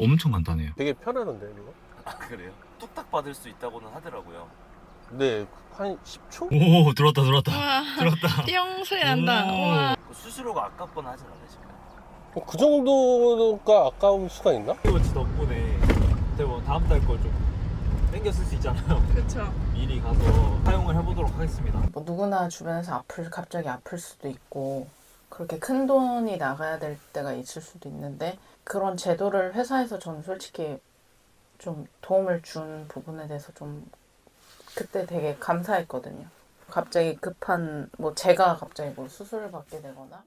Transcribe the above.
엄청 간단해요. 되게 편하던데 이거? 아 그래요? 뚝딱 받을 수 있다고는 하더라고요. 네, 한 10초? 오 들어왔다 우와. 들어왔다. 띠용 소리 난다. 오. 우와. 수수료가 아깝거나 하진 않으실까요? 그 정도가 아까울 수가 있나? 스마트워치 덕분에 대부분 다음 달 거 좀 땡겨 쓸 수 있잖아요. 그렇죠. 미리 가서 사용을 해보도록 하겠습니다. 뭐 누구나 주변에서 갑자기 아플 수도 있고 그렇게 큰 돈이 나가야 될 때가 있을 수도 있는데 그런 제도를 회사에서 저는 솔직히 좀 도움을 준 부분에 대해서 좀 그때 되게 감사했거든요. 갑자기 급한 뭐 제가 갑자기 뭐 수술을 받게 되거나